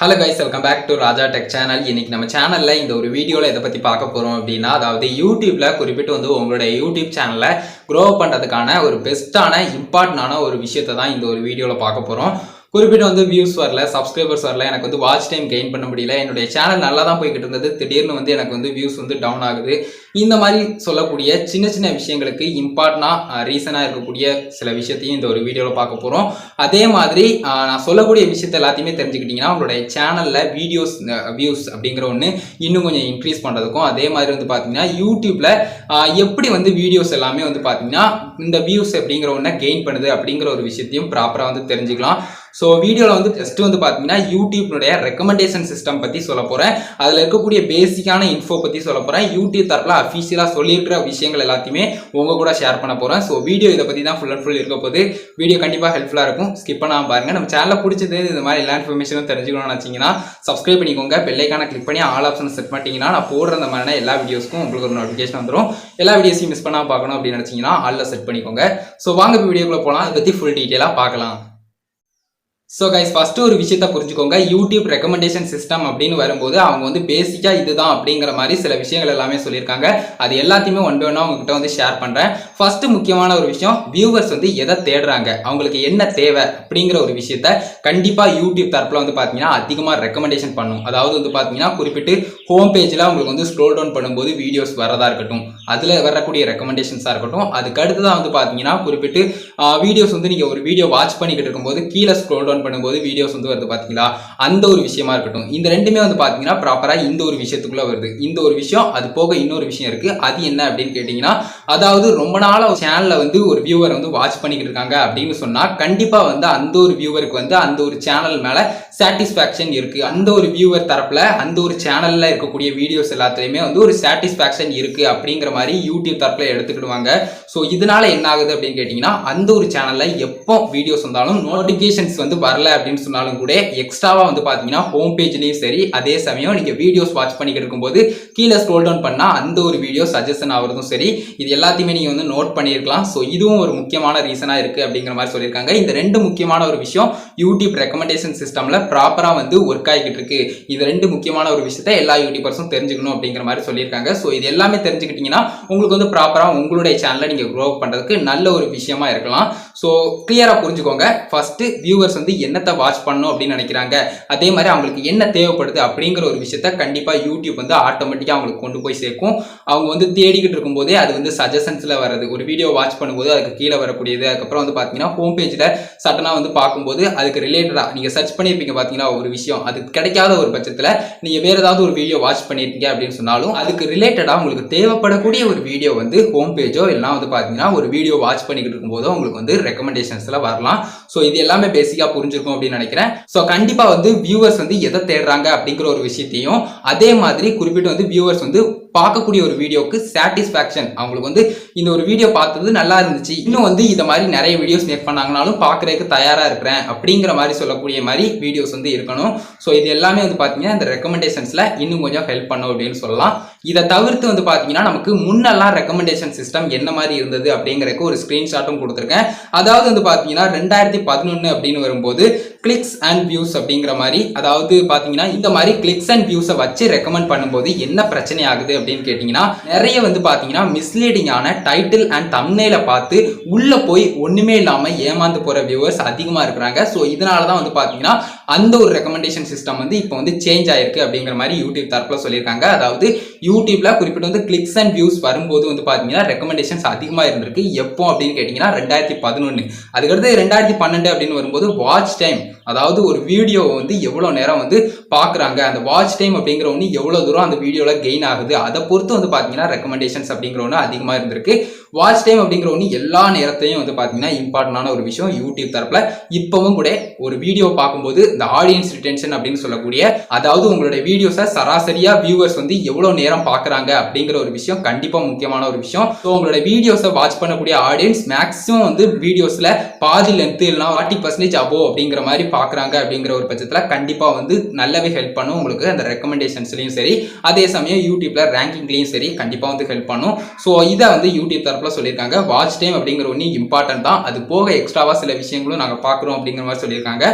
Hello guys, welcome back to Raja Tech Channel. இன்னைக்கு நம்ம சேனல்ல இந்த ஒரு வீடியோல எதை பத்தி பார்க்க போறோம் அப்படின்னா, அதாவது YouTubeல குறிப்பிட்டு உங்களோட YouTube சேனலை grow பண்றதுக்கான ஒரு பெஸ்டான இம்பார்ட்டன்டான ஒரு விஷயத்தை தான் இந்த ஒரு வீடியோல பார்க்க போறோம். குறிப்பிட்டு வியூஸ் வரல, சப்ஸ்கிரைபர்ஸ் வரல, எனக்கு வாட்ச் டைம் கெயின் பண்ண முடியல, என்னுடைய சேனல் நல்லா தான் போய்கிட்டு இருந்தது, திடீர்னு எனக்கு வியூஸ் டவுன் ஆகுது. இந்த மாதிரி சொல்லக்கூடிய சின்ன சின்ன விஷயங்களுக்கு இம்பார்ட்டனா ரீசனா இருக்கக்கூடிய சில விஷயத்தையும் இந்த ஒரு வீடியோல பார்க்க போறோம். அதே மாதிரி நான் சொல்லக்கூடிய விஷயத்தை எல்லாத்தையுமே தெரிஞ்சுக்கிட்டீங்கன்னா உங்களுடைய சேனல்ல வீடியோஸ் வியூஸ் அப்படிங்கிற ஒன்று இன்னும் கொஞ்சம் இன்க்ரீஸ் பண்றதுக்கும், அதே மாதிரி பாத்தீங்கன்னா யூடியூப்ல எப்படி வீடியோஸ் எல்லாமே பாத்தீங்கன்னா இந்த வியூஸ் அப்படிங்கிற ஒன்றை கெயின் பண்ணுது அப்படிங்கிற ஒரு விஷயத்தையும் ப்ராப்பரா தெரிஞ்சுக்கலாம். ஸோ வீடியோவில் ஜஸ்ட் பார்த்தீங்கன்னா யூடியூப்னுடைய ரெக்கமெண்டேஷன் சிஸ்டம் பற்றி சொல்ல போகிறேன். அதில் இருக்கக்கூடிய பேசிக்கான இன்ஃபோ பற்றி சொல்ல போகிறேன். யூடியூப் தரப்பில் அஃபிஷியலாக சொல்லியிருக்கிற விஷயங்கள் எல்லாத்தையுமே உங்கள் கூட ஷேர் பண்ண போகிறேன். ஸோ வீடியோ இதை பற்றி தான் ஃபுல் அண்ட் ஃபுல் இருக்க போது. வீடியோ கண்டிப்பாக ஹெல்ப்ஃபுல்லாக இருக்கும், ஸ்கிப் பண்ணாமல் பாருங்கள். நம்ம சேனலில் பிடிச்சது இந்த மாதிரி எல்லா இன்ஃபர்மேஷனும் தெரிஞ்சுக்கணும்னு நினச்சிங்கன்னா சப்ஸ்கிரைப் பண்ணிக்கோங்க. பெல்லைக்கான கிளிக் பண்ணி ஆல் ஆப்ஷன் செட் பண்ணிட்டீங்கன்னா நான் போடுற அந்த மாதிரியான எல்லா வீடியோஸ்க்கும் உங்களுக்கு ஒரு நோட்டிஃபிகேஷன் வந்துடும். எல்லா வீடியோஸையும் மிஸ் பண்ணாமல் பார்க்கணும் அப்படின்னு நினச்சிங்கன்னா ஆல்ல செட் பண்ணிக்கோங்க. ஸோ வாங்க இப்போ வீடியோக்குள்ளே போகலாம், அதை பற்றி ஃபுல் டீட்டெயிலாக பார்க்கலாம். ஸோ கைஸ், ஃபர்ஸ்ட் ஒரு விஷயத்த புரிஞ்சுக்கோங்க. யூடியூப் ரெக்கமெண்டேஷன் சிஸ்டம் அப்படின்னு வரும்போது அவங்க பேசிக்கா இதுதான் அப்படிங்கிற மாதிரி சில விஷயங்கள் எல்லாமே சொல்லியிருக்காங்க. அது எல்லாத்தையுமே ஒன் பை ஒன்னா உங்ககிட்ட ஷேர் பண்றேன். ஃபர்ஸ்ட் முக்கியமான ஒரு விஷயம், வியூவர்ஸ் எதை தேடுறாங்க, அவங்களுக்கு என்ன தேவை அப்படிங்கிற ஒரு விஷயத்த கண்டிப்பா யூடியூப் தரப்புல பாத்தீங்கன்னா அதிகமா ரெக்கமெண்டேஷன் பண்ணும். அதாவது பாத்தீங்கன்னா குறிப்பிட்டு ஹோம் பேஜ்ல உங்களுக்கு ஸ்க்ரோல் டவுன் பண்ணும்போது வீடியோஸ் வரதா இருக்கட்டும், அதுல வரக்கூடிய ரெக்கமெண்டேஷன்ஸா இருக்கட்டும், அதுக்கு அடுத்ததான் பாத்தீங்கன்னா குறிப்பிட்டு வீடியோஸ் நீங்க ஒரு வீடியோ வாட்ச் பண்ணிக்கிட்டு இருக்கும்போது கீழே ஸ்க்ரோல் டவுன் பண்ணும்போது வீடியோஸ் வருது பாத்தீங்களா, அந்த ஒரு விஷயமா இருக்கட்டும். இந்த ரெண்டுமே பாத்தீங்கன்னா ப்ராப்பரா இந்த ஒரு விஷயத்துக்குள்ள வருது. இந்த ஒரு விஷயம் அது போக இன்னொரு விஷயம் இருக்கு. அது என்ன அப்படின்னு கேட்டீங்கன்னா, அதாவது ரொம்ப நாளா சேனல்ல ஒரு வியூவர் வாட்ச் பண்ணிக்கிட்டு இருக்காங்க அப்படின்னு சொன்னா கண்டிப்பா அந்த ஒரு வியூவருக்கு அந்த ஒரு சேனல் மேல சாட்டிஸ்பாக்சன் இருக்கு. அந்த ஒரு வியூவர் தரப்புல அந்த ஒரு சேனல்ல இருக்கக்கூடிய வீடியோஸ் எல்லாத்துலயுமே ஒரு சாட்டிஸ்பாக்சன் இருக்கு அப்படிங்கிற மாதிரி யூடியூப் தரப்புல எடுத்துக்கிடுவாங்க. ஸோ இதனால என்ன ஆகுது அப்படின்னு கேட்டீங்கன்னா, அந்த ஒரு சேனல்ல எப்போ வீடியோஸ் வந்தாலும் நோட்டிபிகேஷன்ஸ் வரல அப்படின்னு சொன்னாலும் கூட எக்ஸ்ட்ராவா பாத்தீங்கன்னா ஹோம் பேஜ்லயும் சரி, அதே சமயம் நீங்க வீடியோஸ் வாட்ச் பண்ணிக்கிட்டு இருக்கும்போது கீழே ஸ்க்ரோல் டவுன் பண்ணா அந்த ஒரு வீடியோ சஜஷன் ஆகுறதும் சரி, இது எல்லாத்தையுமே நீங்க நோட் பண்ணிருக்கலாம். ஸோ இதுவும் ஒரு முக்கியமான ரீசனா இருக்கு அப்படிங்கிற மாதிரி சொல்லியிருக்காங்க. இந்த ரெண்டு முக்கியமான ஒரு விஷயம் யூடியூப் ரெக்கமெண்டேஷன் சிஸ்டம்ல ப்ராப்பரா ஒர்க் ஆகிட்டு இருக்கு. இது ரெண்டு முக்கியமான ஒரு விஷயத்தை எல்லா யூடியூபர்ஸும் தெரிஞ்சுக்கணும் அப்படிங்கிற மாதிரி சொல்லியிருக்காங்க. ஸோ இது எல்லாமே தெரிஞ்சுக்கிட்டீங்கன்னா உங்களுக்கு ப்ராப்பரா உங்களுடைய சேனலை நீங்க க்ரோ பண்றதுக்கு நல்ல ஒரு விஷயமா இருக்கலாம். ஸோ கிளியரா புரிஞ்சுக்கோங்க. ஃபர்ஸ்ட் வியூவர்ஸ் என்னத்தை வாட்ச் பண்ணணும் அப்படின்னு நினைக்கிறாங்க, அதே மாதிரி அவங்களுக்கு என்ன தேவைப்படுது அப்படிங்கிற ஒரு விஷயத்த கண்டிப்பா யூடியூப் ஆட்டோமேட்டிக்கா அவங்களுக்கு கொண்டு போய் சேர்க்கும். அவங்க தேடிக்கிட்டு இருக்கும் போதே அது சஜஷன்ஸ்ல வருது. ஒரு வீடியோ வாட்ச் பண்ணும்போது அதுக்கு கீழே வரக்கூடியது, அதுக்கப்புறம் பாத்தீங்கன்னா ஹோம் பேஜ்ல சட்டனா பார்க்கும்போது அதுக்கு ரிலேட்டடா நீங்க சர்ச் பண்ணிருப்பீங்க பாத்தீங்கன்னா ஒரு விஷயம், அது கிடைக்காத ஒரு பட்சத்துல நீங்க வேற ஏதாவது ஒரு வீடியோ வாட்ச் பண்ணிருக்கீங்க அப்படின்னு சொன்னாலும் அதுக்கு ரிலேட்டடா உங்களுக்கு தேவைப்படக்கூடிய ஒரு வீடியோ ஹோம் பேஜோ இல்லைன்னா பாத்தீங்கன்னா ஒரு வீடியோ வாட்ச் பண்ணிக்கிட்டு இருக்கும் போதோ உங்களுக்கு ரெக்கமெண்டேஷன்ஸ்ல வரலாம். ஸோ இது எல்லாமே பேசிக்கா புரிஞ்சிருக்கும் அப்படின்னு நினைக்கிறேன். ஸோ கண்டிப்பா வியூவர்ஸ் எதை தேடுறாங்க அப்படிங்கிற ஒரு விஷயத்தையும், அதே மாதிரி குறிப்பிட்டு வியூவர்ஸ் பார்க்கக்கூடிய ஒரு வீடியோக்கு சாட்டிஸ்பாக்சன், அவங்களுக்கு இந்த ஒரு வீடியோ பார்த்தது நல்லா இருந்துச்சு, இன்னும் இத மாதிரி நிறைய வீடியோஸ் மேக் பண்ணாங்கனாலும் பார்க்கறதுக்கு தயாரா இருக்கிறேன் அப்படிங்கிற மாதிரி சொல்லக்கூடிய மாதிரி வீடியோஸ் இருக்கணும். ஸோ இது எல்லாமே பாத்தீங்கன்னா இந்த ரெக்கமெண்டேஷன்ஸ்ல இன்னும் கொஞ்சம் ஹெல்ப் பண்ணும் அப்படின்னு சொல்லலாம். இதை தவிர்த்து பாத்தீங்கன்னா நமக்கு முன்னெல்லாம் ரெக்கமெண்டேஷன் சிஸ்டம் என்ன மாதிரி இருந்தது அப்படிங்கறதுக்கு ஒரு ஸ்கிரீன்ஷாட்டும் கொடுத்துருக்கேன். அதாவது பாத்தீங்கன்னா 2011 அப்படின்னு வரும்போது கிளிக்ஸ் அண்ட் வியூஸ் அப்படிங்கிற மாதிரி, அதாவது பாத்தீங்கன்னா இந்த மாதிரி கிளிக்ஸ் அண்ட் வியூஸை வச்சு ரெக்கமெண்ட் பண்ணும்போது என்ன பிரச்சனை ஆகுது அப்படின்னு கேட்டீங்கன்னா, நிறைய பாத்தீங்கன்னா மிஸ்லீடிங்கான டைட்டில் அண்ட் தம்ப்நெயில பார்த்து உள்ள போய் ஒண்ணுமே இல்லாம ஏமாந்து போற வியூவர்ஸ் அதிகமா இருக்கிறாங்க. ஸோ இதனாலதான் பாத்தீங்கன்னா அந்த ஒரு ரெக்கமெண்டேஷன் சிஸ்டம் இப்போ சேஞ்ச் ஆயிருக்கு அப்படிங்கிற மாதிரி யூடியூப் தரப்புல சொல்லியிருக்காங்க. அதாவது யூடியூப்ல குறிப்பிட்டு கிளிக்ஸ் அண்ட் வியூஸ் வரும்போது பாத்தீங்கன்னா ரெக்கமெண்டேஷன்ஸ் அதிகமா இருந்திருக்கு. எப்போ அப்படின்னு கேட்டீங்கன்னா 2011. அதுக்கடுத்து 2012 அப்படின்னு வரும்போது வாட்ச் டைம், அதாவது ஒரு வீடியோ எவ்வளவு நேரம் பாக்குறாங்க, அந்த வாட்ச் டைம் அப்படிங்கிற ஒன்று எவ்வளவு தூரம் அந்த வீடியோல கெயின் ஆகுது, அதை பொறுத்து பாத்தீங்கன்னா ரெக்கமெண்டேஷன்ஸ் அப்படிங்கிற ஒன்று அதிகமா இருந்திருக்கு. வாட்ச் டைம் அப்படிங்கிற ஒன்று எல்லா நேரத்தையும் பாத்தீங்கன்னா இம்பார்ட்டன்டான ஒரு விஷயம் யூடியூப் தரப்புல. இப்பவும் கூட ஒரு வீடியோ பார்க்கும்போது இந்த ஆடியன்ஸ் ரிட்டென்ஷன் அப்படின்னு சொல்லக்கூடிய, அதாவது உங்களுடைய வீடியோஸை சராசரியா வியூவர்ஸ் எவ்வளவு நேரம் பாக்குறாங்க அப்படிங்கிற ஒரு விஷயம் கண்டிப்பா முக்கியமான ஒரு விஷயம். ஸோ உங்களுடைய வீடியோஸை வாட்ச் பண்ணக்கூடிய ஆடியன்ஸ் மேக்ஸிமம் வீடியோஸ்ல பாதி லென்த் இல்லைனா 40% அபோவ் அப்படிங்கிற மாதிரி பாக்குறாங்க அப்படிங்கிற ஒரு பட்சத்துல கண்டிப்பா நல்லாவே ஹெல்ப் பண்ணும் உங்களுக்கு அந்த ரெக்கமெண்டேஷன்ஸ்லயும் சரி, அதே சமயம் யூடியூப்ல ரேங்கிங்லயும் சரி கண்டிப்பா ஹெல்ப் பண்ணும். ஸோ இதை யூடியூப் தரப்புல சொல்லியிருக்காங்க. வாட்ச் டைம் அப்படிங்கிற ஒன்று இம்பார்ட்டன்ட் தான், அது போக எக்ஸ்ட்ராவா சில விஷயங்களும் நாங்க பாக்குறோம் அப்படிங்கிற மாதிரி சொல்லியிருக்காங்க.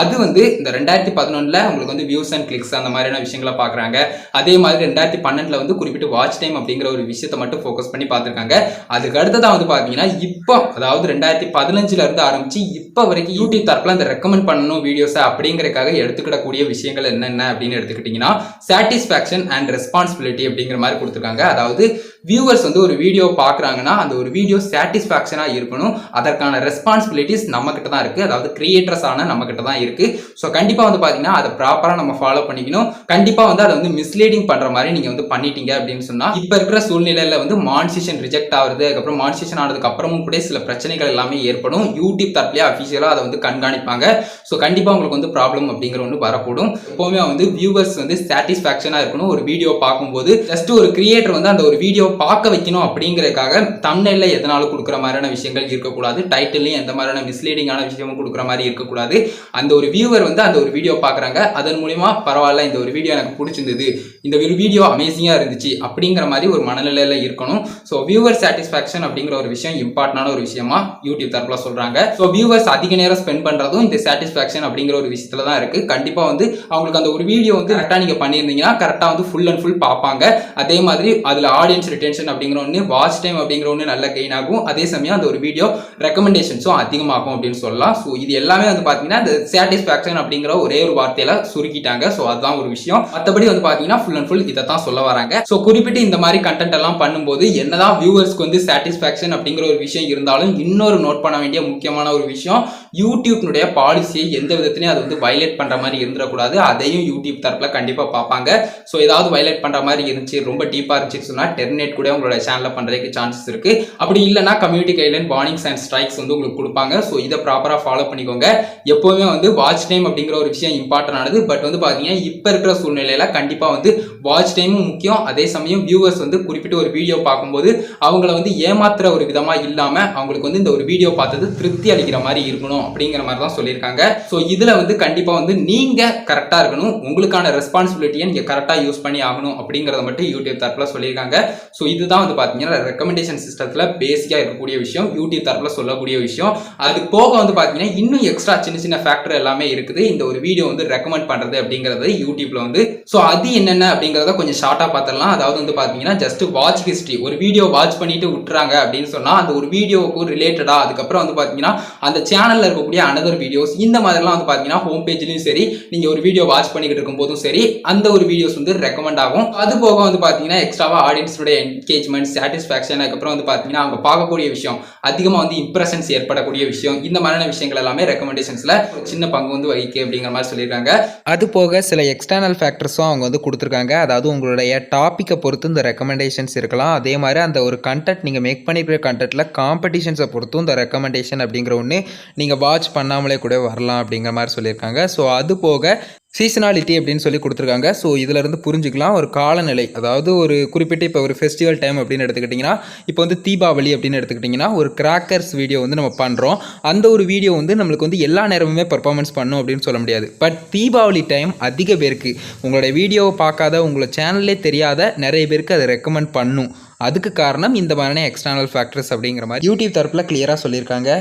அது வந்து இந்த 2011ல உங்களுக்கு வந்து வியூஸ் அண்ட் கிளிக்ஸ் அந்த மாதிரியான விஷயங்களை பார்க்குறாங்க. அதே மாதிரி 2012ல வந்து குறிப்பிட்டு வாட்ச் டைம் அப்படிங்கிற ஒரு விஷயத்தை மட்டும் ஃபோக்கஸ் பண்ணி பார்த்துருக்காங்க. அதுக்கு அடுத்ததான் வந்து பார்த்தீங்கன்னா இப்போ அதாவது 2015ல இருந்து ஆரம்பிச்சு இப்போ வரைக்கும் யூடியூப் தரப்புல அந்த ரெக்கமெண்ட் பண்ணணும் வீடியோஸை அப்படிங்கிறதுக்காக எடுத்துக்கிடக்கூடிய விஷயங்கள் என்னென்ன அப்படின்னு எடுத்துக்கிட்டிங்கன்னா சாட்டிஸ்ஃபேக்ஷன் அண்ட் ரெஸ்பான்சிபிலிட்டி அப்படிங்கிற மாதிரி கொடுத்துருக்காங்க. அதாவது வியூவர்ஸ் வந்து ஒரு வீடியோ பார்க்குறாங்கன்னா அந்த ஒரு வீடியோ சாட்டிஸ்ஃபேக்ஷனாக இருக்கணும். அதற்கான ரெஸ்பான்சிபிலிட்டிஸ் நம்ம கிட்ட தான் இருக்குது. அதாவது கிரியேட்டர்ஸ் ஆன நம்ம கிட்ட தான் இருக்குது. ஸோ கண்டிப்பாக வந்து பார்த்தீங்கன்னா அதை ப்ராப்பராக நம்ம ஃபாலோ பண்ணிக்கணும். கண்டிப்பாக வந்து அதை வந்து மிஸ்லீடிங் பண்ணுற மாதிரி நீங்கள் வந்து பண்ணிட்டீங்க அப்படின்னு சொன்னால் இப்போ இருக்கிற சூழ்நிலையில் வந்து மானிட்டேஷன் ரிஜெக்ட் ஆகுது. அதுக்கப்புறம் மானிட்டேஷன் ஆனதுக்கு அப்புறமும் கூட சில பிரச்சனைகள் எல்லாமே ஏற்படும். யூடியூப் தரப்புலேயே அஃபிஷியலாக அதை வந்து கண்காணிப்பாங்க. ஸோ கண்டிப்பாக உங்களுக்கு வந்து ப்ராப்ளம் அப்படிங்கிற ஒன்று வரக்கூடும். எப்போவுமே வந்து வியூவர்ஸ் வந்து சாட்டிஸ்ஃபேக்ஷனாக இருக்கணும். ஒரு வீடியோ பார்க்கும்போது ஜஸ்ட் ஒரு கிரியேட்டர் வந்து அந்த ஒரு வீடியோ பார்க்க வைக்கணும் அப்படிங்கிறதுக்காக தம்ப்நெயில்ல எதனாலும் கொடுக்குற மாதிரியான விஷயங்கள் இருக்கக்கூடாது. டைட்டிலையும் எந்த மாதிரியான மிஸ்லீடிங்கான விஷயமும் கொடுக்குற மாதிரி இருக்கக்கூடாது. அந்த ஒரு வியூவர் வந்து அந்த ஒரு வீடியோ பார்க்குறாங்க, அதன் மூலியமா பரவாயில்ல இந்த ஒரு வீடியோ எனக்கு பிடிச்சிருந்தது, இந்த ஒரு வீடியோ அமேசிங்காக இருந்துச்சு அப்படிங்கிற மாதிரி ஒரு மனநிலையில் இருக்கணும். ஸோ வியூவர் சாட்டிஸ்ஃபேக்ஷன் அப்படிங்கிற ஒரு விஷயம் இம்பார்ட்டன்டான ஒரு விஷயமா யூடியூப் தரப்புல சொல்றாங்க. ஸோ வியூவர்ஸ் அதிக நேரம் ஸ்பெண்ட் பண்றதும் இந்த சாட்டிஸ்ஃபேக்ஷன் அப்படிங்கிற ஒரு விஷயத்துல தான் இருக்கு. கண்டிப்பாக வந்து அவங்களுக்கு அந்த ஒரு வீடியோ வந்து கரெக்டாக நீங்க பண்ணியிருந்தீங்கன்னா கரெக்டாக வந்து ஃபுல் அண்ட் ஃபுல் பார்ப்பாங்க. அதே மாதிரி அதில் ஆடியன்ஸ் ரிட்டென்ஷன் அப்படிங்கிற ஒன்று, வாட்ச் டைம் அப்படிங்கிற ஒன்று நல்ல கெயின் ஆகும். அதே சமயம் அந்த ஒரு வீடியோ ரெக்கமெண்டேஷன்ஸும் அதிகமாகும் அப்படின்னு சொல்லலாம். ஸோ இது எல்லாமே வந்து பார்த்தீங்கன்னா இந்த சாட்டிஸ்ஃபேக்ஷன் அப்படிங்கிற ஒரே ஒரு வார்த்தையில சுருக்கிட்டாங்க. ஸோ அதுதான் ஒரு விஷயம். மற்றபடி வந்து பார்த்தீங்கன்னா ஃபுல் அண்ட் ஃபுல் இதை தான் சொல்ல வராங்க. ஸோ குறிப்பிட்டு இந்த மாதிரி கண்டென்ட் எல்லாம் பண்ணும்போது என்னதான் வியூவர்ஸ்க்கு வந்து சாட்டிஸ்ஃபேக்ஷன் அப்படிங்கிற ஒரு விஷயம் இருந்தாலும் இன்னொரு நோட் பண்ண வேண்டிய முக்கியமான ஒரு விஷயம், யூடியூப்னுடைய பாலிசியை எந்த விதத்திலையும் அது வந்து வயலேட் பண்ற மாதிரி இருந்துடக்கூடாது. அதையும் யூடியூப் தரப்புல கண்டிப்பாக பார்ப்பாங்க. ஸோ ஏதாவது வயலேட் பண்ற மாதிரி இருந்துச்சு, ரொம்ப டீப்பா இருந்துச்சுன்னு சொன்னா டெர்மினேட் கூட உங்களோட சேனல்ல பண்றதுக்கு சான்சஸ் இருக்கு. அப்படி இல்லைன்னா community guideline warnings and strikes வந்து உங்களுக்கு கொடுப்பாங்க. ஸோ இதை ப்ராப்பரா ஃபாலோ பண்ணிக்கோங்க. எப்பவுமே வந்து வாட்ச் டைம் அப்படிங்கிற ஒரு விஷயம் இம்பார்ட்டன் ஆனது. பட் வந்து பாத்தீங்கன்னா இப்ப இருக்கிற சூழ்நிலையில கண்டிப்பா வந்து வாட்ச் டைமும் முக்கியம். அதே சமயம் வியூவர்ஸ் வந்து குறிப்பிட்ட ஒரு வீடியோ பார்க்கும்போது அவங்கள வந்து ஏமாத்துற ஒரு விதமா இல்லாம அவங்களுக்கு வந்து இந்த ஒரு வீடியோ பார்த்தது திருப்தி அளிக்கிற மாதிரி இருக்கணும் அப்படிங்கிற மாதிரி தான் சொல்லியிருக்காங்க. ஸோ இதுல வந்து கண்டிப்பா வந்து நீங்க கரெக்டா இருக்கணும். உங்களுக்கான ரெஸ்பான்சிபிலிட்டியை நீங்க கரெக்டா யூஸ் பண்ணி ஆகணும் அப்படிங்கறத மட்டும் யூடியூப் தரப்புல சொல்லியிருக்காங்க. ஸோ இதுதான் வந்து பாத்தீங்கன்னா ரெக்கமெண்டேஷன் சிஸ்டத்துல பேசிக்கா இருக்கக்கூடிய விஷயம், யூடியூப் தரப்புல சொல்லக்கூடிய விஷயம். அது போக வந்து பாத்தீங்கன்னா இன்னும் எக்ஸ்ட்ரா சின்ன சின்ன ஃபேக்டர் எல்லாமே இருக்குது இந்த ஒரு வீடியோ வந்து ரெக்கமெண்ட் பண்றது அப்படிங்கிறது யூடியூப்ல வந்து. ஸோ அது என்னென்ன அப்படிங்கறத கொஞ்சம் ஷார்ட்டா பார்த்துடலாம். அதாவது வந்து பாத்தீங்கன்னா ஜஸ்ட் வாட்ச் ஹிஸ்டரி, ஒரு வீடியோ வாட்ச் பண்ணிட்டு விட்டுறாங்க அப்படின்னு சொன்னா அந்த ஒரு வீடியோவுக்கு ரிலேட்டடா அதுக்கப்புறம் வந்து பாத்தீங்கன்னா அந்த சேனல்ல இருக்கக்கூடிய அனதர் வீடியோஸ் இந்த மாதிரிலாம் வந்து பாத்தீங்கன்னா ஹோம் பேஜ்லயும் சரி, நீங்க ஒரு வீடியோ வாட்ச் பண்ணிக்கிட்டு இருக்கும் போதும் சரி, அந்த ஒரு வீடியோஸ் வந்து ரெக்கமெண்ட் ஆகும். அது போக வந்து பாத்தீங்கன்னா எக்ஸ்ட்ராவா ஆடியன்ஸோட என்கேஜ்மெண்ட், சாட்டிஸ்ஃபேக்ஷன், அதுக்கப்புறம் வந்து பாத்தீங்கன்னா அவங்க பார்க்கக்கூடிய விஷயம், அதிகமா வந்து இம்ப்ரெஷன்ஸ் ஏற்படக்கூடிய விஷயம், இந்த மாதிரியான விஷயங்கள் எல்லாமே ரெக்கமெண்டேஷன்ஸ்ல சின்ன பங்கு வந்து வகிக்கு அப்படிங்கிற மாதிரி சொல்லியிருக்காங்க. அது போக சில எக்ஸ்டர்னல் ஃபேக்டர்ஸும் அவங்க வந்து கொடுத்துருக்காங்க. அதாவது உங்களுடைய டாப்பிக்கை பொறுத்து இந்த ரெக்கமெண்டேஷன்ஸ் இருக்கலாம். அதே மாதிரி அந்த ஒரு கண்டென்ட் நீங்கள் மேக் பண்ணிக்கிற கண்டென்ட்டில் காம்படிஷன்ஸை பொறுத்தும் இந்த ரெக்கமெண்டேஷன் அப்படிங்கிற ஒன்று நீங்கள் வாட்ச் பண்ணாமலே கூட வரலாம் அப்படிங்கிற மாதிரி சொல்லியிருக்காங்க. ஸோ அது போக சீசனாலிட்டி அப்படின்னு சொல்லி கொடுத்துருக்காங்க. ஸோ இதில் இருந்து புரிஞ்சுக்கலாம் ஒரு காலநிலை, அதாவது ஒரு குறிப்பிட்ட இப்போ ஒரு ஃபெஸ்டிவல் டைம் அப்படின்னு எடுத்துக்கிட்டிங்கன்னா, இப்போ வந்து தீபாவளி அப்படின்னு எடுத்துக்கிட்டிங்கன்னா ஒரு கிராக்கர்ஸ் வீடியோ வந்து நம்ம பண்ணுறோம். அந்த ஒரு வீடியோ வந்து நம்மளுக்கு வந்து எல்லா நேரமுமே பர்ஃபார்மன்ஸ் பண்ணும் அப்படின்னு சொல்ல முடியாது. பட் தீபாவளி டைம் அதிக பேருக்கு உங்களோட வீடியோவை பார்க்காத, உங்களோட சேனல்லே தெரியாத நிறைய பேருக்கு அதை ரெக்கமெண்ட் பண்ணும். அதுக்கு காரணம் இந்த மாதிரியான எக்ஸ்டர்னல் ஃபேக்டர்ஸ் அப்படிங்கிற மாதிரி யூடியூப் தரப்பில் கிளியராக சொல்லியிருக்காங்க.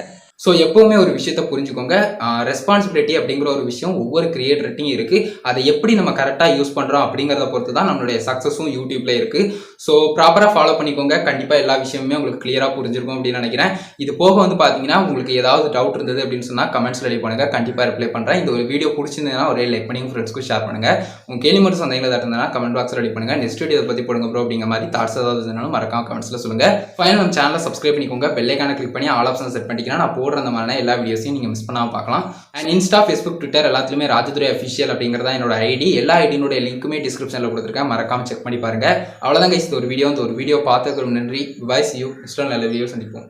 ஸோ எப்பவுமே ஒரு விஷயத்த புரிஞ்சுக்கோங்க, ரெஸ்பான்சிபிலிட்டி அப்படிங்கிற ஒரு விஷயம் ஒவ்வொரு கிரியேட்டர்ட்டையும் இருக்கு. அதை எப்படி நம்ம கரெக்டாக யூஸ் பண்ணுறோம் அப்படிங்கிறத பொறுத்து தான் நம்மளுடைய சக்ஸஸும் யூடியூப்ல இருக்கு. ஸோ ப்ராப்பராக ஃபாலோ பண்ணிக்கோங்க. கண்டிப்பாக எல்லா விஷயமுமே உங்களுக்கு கிளியராக புரிஞ்சிருக்கும் அப்படின்னு நினைக்கிறேன். இது போக வந்து பார்த்தீங்கன்னா உங்களுக்கு ஏதாவது டவுட் இருந்தது அப்படின்னு சொன்னால் கமெண்ட்ஸ் ரெடி பண்ணுங்க, கண்டிப்பாக ரிப்ளை பண்ணுறேன். இந்த ஒரு வீடியோ பிடிச்சிருந்ததுன்னா ஒரே லைக் பண்ணி உங்கள் ஃப்ரெண்ட்ஸ்க்கு ஷேர் பண்ணுங்க. உங்க கேள்வி மட்டும் சந்தேகங்கள் ஏதாவது இருந்தால் கமெண்ட் பாக்ஸ் ரெடி பண்ணுங்க. நெக்ஸ்ட் வீடியோ பற்றி போடுங்க ப்ரோ அப்படிங்கிற மாதிரி தாட்ஸ் ஏதாவது இருந்தாலும் மறக்காம கமெண்ட்ஸ்ல சொல்லுங்க. ஃபைனல் நம்ம சேனலை சப்ஸ்கிரைப் பண்ணிக்கோங்க, பெல் ஐகானை கிளிக் பண்ணி ஆல் ஆப்ஷன் செட் பண்ணிட்டீங்கன்னா நான் போடுற அந்த மாதிரி எல்லா வீடியோஸையும் நீங்கள் மிஸ் பண்ணாமல் பார்க்கலாம். அண்ட் இன்ஸ்டா, ஃபேஸ்புக், ட்விட்டர் எல்லாத்துலேயுமே ராஜதுரை அஃபிஷியல் அப்படிங்கிறதா என்னோட ஐடி. எல்லா ஐடியோட லிங்க்குமே டிஸ்கிரிப்ஷனில் கொடுத்துருக்கேன், மறக்காம செக் பண்ணி பாருங்க. அவ்வளோதான் கைஸ், இந்த ஒரு வீடியோ பார்த்ததுக்கு ரொம்ப நன்றி. பாய், see you. நெக்ஸ்ட் நல்ல வீடியோ சந்திப்போம்.